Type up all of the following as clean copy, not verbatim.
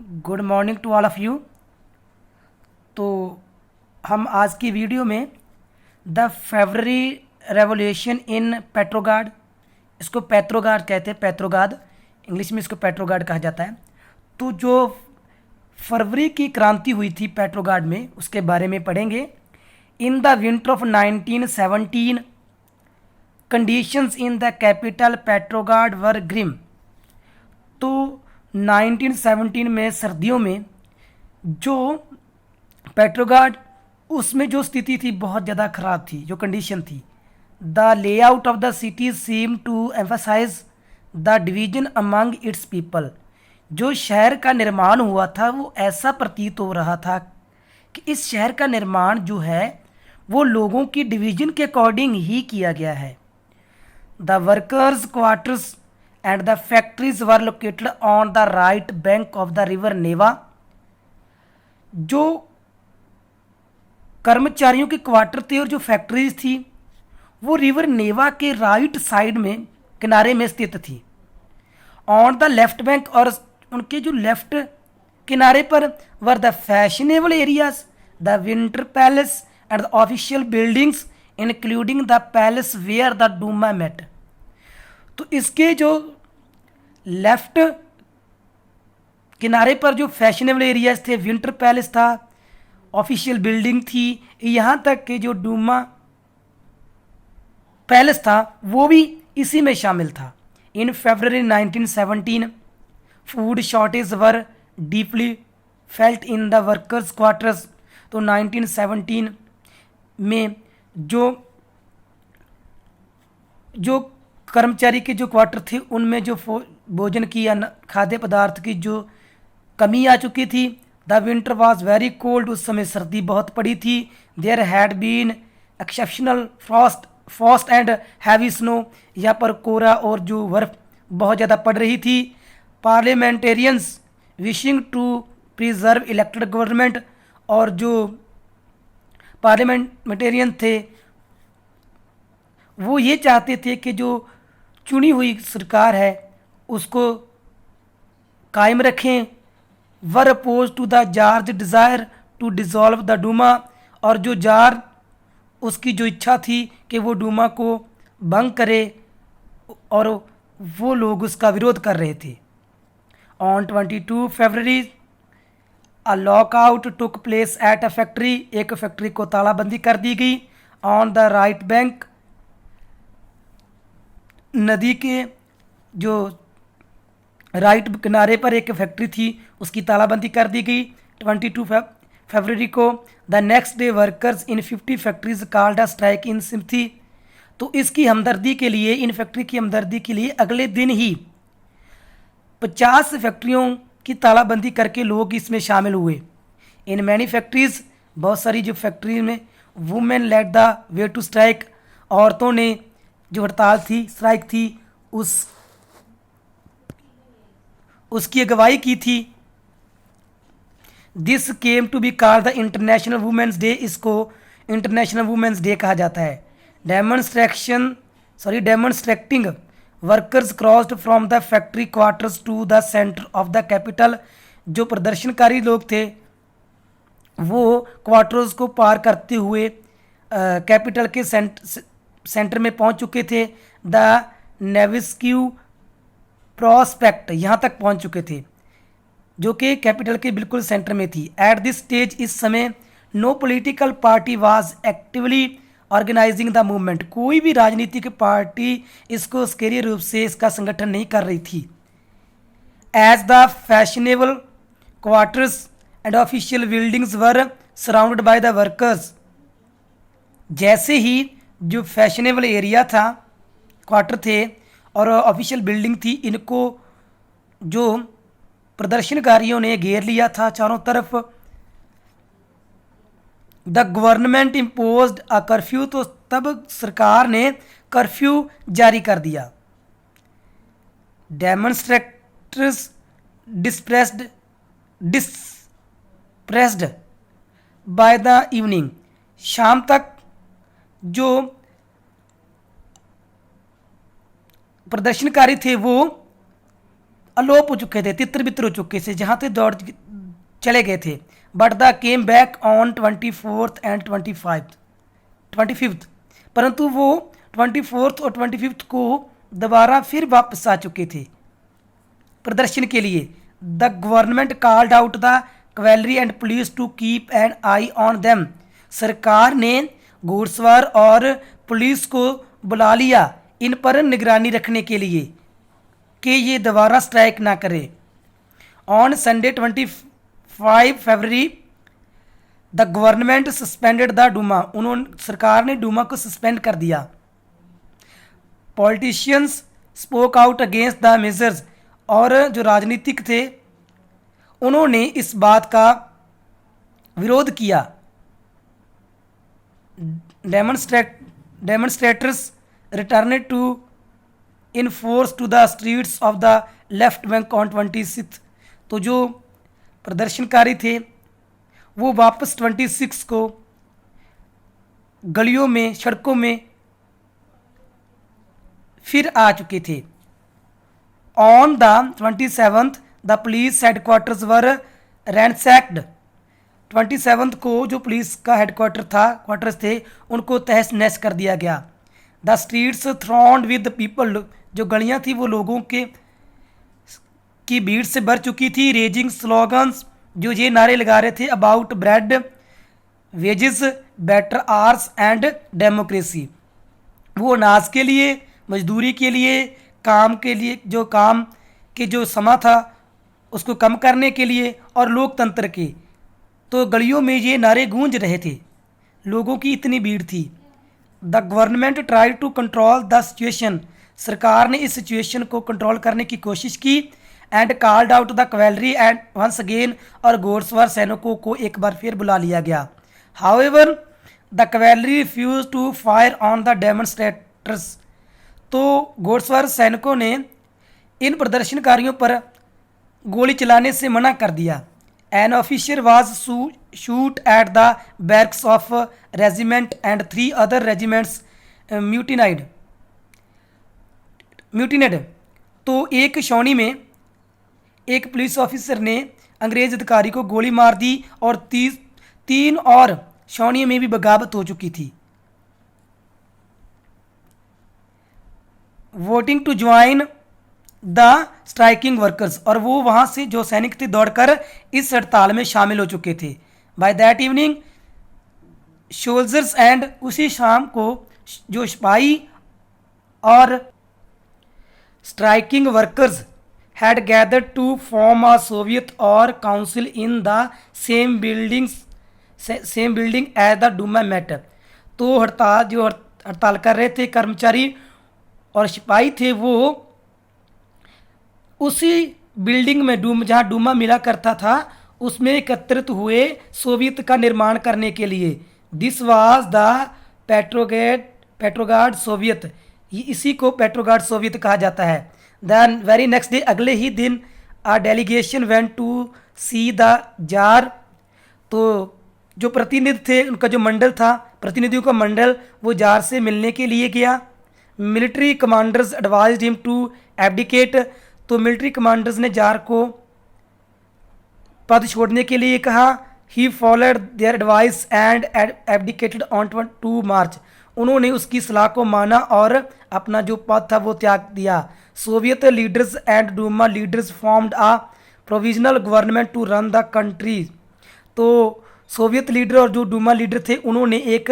Good morning to all of you. तो हम आज की वीडियो में the February revolution in Petrograd, इसको पेट्रोगाड कहते हैं, पेट्रोगाद इंग्लिश में इसको पेट्रोगाड कहा जाता है। तो जो फरवरी की क्रांति हुई थी पेट्रोगाड में, उसके बारे में पढ़ेंगे। In the winter of 1917 conditions in the capital Petrograd were grim. तो 1917 में सर्दियों में जो पेट्रोगाड, उसमें जो स्थिति थी बहुत ज़्यादा ख़राब थी, जो कंडीशन थी। The layout of the city seem to emphasise the division among its people. जो शहर का निर्माण हुआ था वो ऐसा प्रतीत हो रहा था कि इस शहर का निर्माण जो है वो लोगों की डिवीजन के अकॉर्डिंग ही किया गया है। The workers quarters and the factories were located on the right bank of the river Neva. जो कर्मचारियों के क्वार्टर थे और जो फैक्ट्रीज थी वो रिवर नेवा के राइट साइड में, किनारे में स्थित थी। ऑन द लेफ्ट बैंक, और उनके जो लेफ्ट किनारे पर were the fashionable areas, the winter palace and the official buildings including the palace where the Duma met. तो इसके जो लेफ्ट किनारे पर जो फैशनेबल एरियाज थे, विंटर पैलेस था, ऑफिशियल बिल्डिंग थी, यहाँ तक कि जो डूमा पैलेस था वो भी इसी में शामिल था। इन फरवरी 1917 food shortage were deeply felt in the workers quarters. तो 1917 में जो जो कर्मचारी के जो क्वार्टर थे उनमें जो भोजन की या खाद्य पदार्थ की जो कमी आ चुकी थी। The winter was very cold, उस समय सर्दी बहुत पड़ी थी। There had been exceptional frost and heavy snow, यहाँ पर कोहरा और जो बर्फ बहुत ज़्यादा पड़ रही थी। Parliamentarians wishing to preserve elected government, और जो पार्लियामेंटेरियन थे वो ये चाहते थे कि जो चुनी हुई सरकार है उसको कायम रखें। Were opposed to the tsar's desire to dissolve the Duma, और जो जार, उसकी जो इच्छा थी कि वो डूमा को भंग करे, और वो लोग उसका विरोध कर रहे थे। On 22 February a lockout took place at a factory, एक फैक्ट्री को तालाबंदी कर दी गई। ऑन द राइट बैंक, नदी के जो राइट किनारे पर एक फैक्ट्री थी उसकी तालाबंदी कर दी गई 22 फरवरी को। The next day workers in 50 factories called a strike in sympathy. तो इसकी हमदर्दी के लिए, इन फैक्ट्री की हमदर्दी के लिए अगले दिन ही 50 फैक्ट्रियों की तालाबंदी करके लोग इसमें शामिल हुए। इन मैनी फैक्ट्रीज, बहुत सारी जो फैक्ट्री में women led the way to strike, औरतों ने जो हड़ताल थी, स्ट्राइक थी, उसकी अगुवाई की थी। This came to be called the International Women's Day, इसको इंटरनेशनल वुमेन्स डे कहा जाता है। Demonstrating workers crossed from the factory quarters to the centre of the capital. जो प्रदर्शनकारी लोग थे वो क्वार्टर्स को पार करते हुए कैपिटल के सेंटर में पहुंच चुके थे। द नेविस्क्यू प्रॉस्पेक्ट यहाँ तक पहुंच चुके थे, जो कि कैपिटल के बिल्कुल सेंटर में थी। एट दिस स्टेज, इस समय no political party was actively organising the movement, कोई भी राजनीतिक पार्टी इसको सक्रिय रूप से इसका संगठन नहीं कर रही थी। As the fashionable quarters and official buildings were surrounded by the workers, जैसे ही जो फैशनेबल एरिया था, क्वार्टर थे और ऑफिशियल बिल्डिंग थी, इनको जो प्रदर्शनकारियों ने घेर लिया था चारों तरफ। The government imposed a curfew, तो तब सरकार ने कर्फ्यू जारी कर दिया। डेमोन्स्ट्रेटर्स डिस्प्रेस्ड बाय द इवनिंग, शाम तक जो प्रदर्शनकारी थे वो अलोप हो चुके थे, तितर बितर हो चुके थे, जहाँ से दौड़ चले गए थे। But the came back on 24th and 25th, परंतु वो 24th और 25th को दोबारा फिर वापस आ चुके थे प्रदर्शन के लिए। The government called out the cavalry and police to keep an eye on them, सरकार ने घुड़सवार और पुलिस को बुला लिया इन पर निगरानी रखने के लिए कि ये दोबारा स्ट्राइक ना करे। On Sunday 25 February the government suspended the Duma, उन्होंने सरकार ने डूमा को सस्पेंड कर दिया। Politicians spoke out against the measures, और जो राजनीतिक थे उन्होंने इस बात का विरोध किया। Demonstrators returned to in force to the streets of the left bank on 26, तो जो प्रदर्शनकारी थे वो वापस 26 को गलियों में, सड़कों में फिर आ चुके थे। On the 27th the police headquarters were ransacked, 27 को जो पुलिस का हेडक्वार्टर था, क्वार्टर्स थे, उनको तहस नहस कर दिया गया। द स्ट्रीट्स थ्रॉन्ड विद पीपल, जो गलियां थी वो लोगों के की भीड़ से भर चुकी थी। रेजिंग स्लोगन्स, जो ये नारे लगा रहे थे about bread, wages, better hours and democracy, वो अनाज के लिए, मजदूरी के लिए, काम के लिए, जो काम के जो समा था उसको कम करने के लिए, और लोकतंत्र के। तो गलियों में ये नारे गूंज रहे थे, लोगों की इतनी भीड़ थी। The government try to control the situation, सरकार ने इस सिचुएशन को कंट्रोल करने की कोशिश की। And called out the cavalry and once again, और घोड़सवार सैनिकों को एक बार फिर बुला लिया गया। However the cavalry refuse to fire on the demonstrators, तो घोड़सवार सैनिकों ने इन प्रदर्शनकारियों पर गोली चलाने से मना कर दिया। An officer was shot at the barracks of regiment and 3 other regiments mutinied, तो एक छावनी में एक पुलिस ऑफिसर ने अंग्रेज अधिकारी को गोली मार दी, और 3 और छावनियों में भी बगावत हो चुकी थी। Voting to join the striking workers, और वो वहाँ से जो सैनिक थे दौड़कर इस हड़ताल में शामिल हो चुके थे। By that evening soldiers and, उसी शाम को जो सिपाही और striking workers had gathered to form a Soviet or council in the same building as the Duma met, तो हड़ताल कर रहे थे कर्मचारी और सिपाही थे, वो उसी बिल्डिंग में जहाँ डूमा मिला करता था उसमें एकत्रित हुए सोवियत का निर्माण करने के लिए। दिस वाज द पेट्रोगार्ड सोवियत, इसी को पेट्रोगार्ड सोवियत कहा जाता है। दैन वेरी नेक्स्ट डे, अगले ही दिन a delegation went to see the tsar, तो जो प्रतिनिधि थे उनका जो मंडल था, प्रतिनिधियों का मंडल, वो जार से मिलने के लिए गया। Military commanders advised him to abdicate, तो मिलिट्री कमांडर्स ने जार को पद छोड़ने के लिए कहा। He followed their advice and abdicated on 2 March, उन्होंने उसकी सलाह को माना और अपना जो पद था वो त्याग दिया। Soviet leaders and Duma leaders formed a provisional government to run the country, तो सोवियत लीडर और जो डूमा लीडर थे उन्होंने एक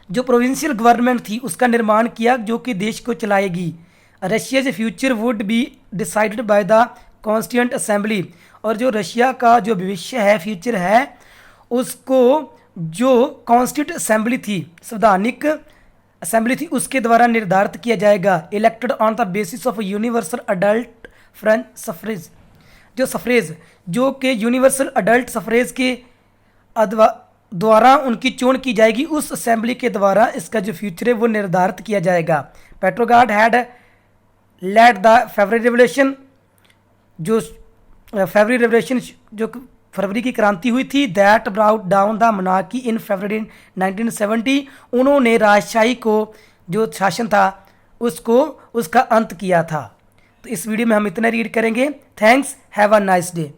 जो प्रोविंशियल गवर्नमेंट थी उसका निर्माण किया जो कि देश को चलाएगी। Russia's future would be decided by the constituent assembly, और जो रशिया का जो भविष्य है, फ्यूचर है, उसको जो कॉन्स्टिट्यूंट असेंबली थी, संवैधानिक असेंबली थी, उसके द्वारा निर्धारित किया जाएगा। Elected on the basis of universal adult French suffrage, जो सफरेज जो कि यूनिवर्सल अडल्ट सफरेज के द्वारा उनकी चोन की जाएगी, उस असेंबली के द्वारा इसका जो फ्यूचर है वो निर्धारित किया जाएगा। Petrograd had led the February revolution, जो फेब्रुअरी रेवोल्यूशन जो फरवरी की क्रांति हुई थी, that brought down the monarchy in February 1970, उन्होंने राजशाही को जो शासन था उसको उसका अंत किया था। तो इस वीडियो में हम इतना रीड करेंगे। Thanks, have a nice day.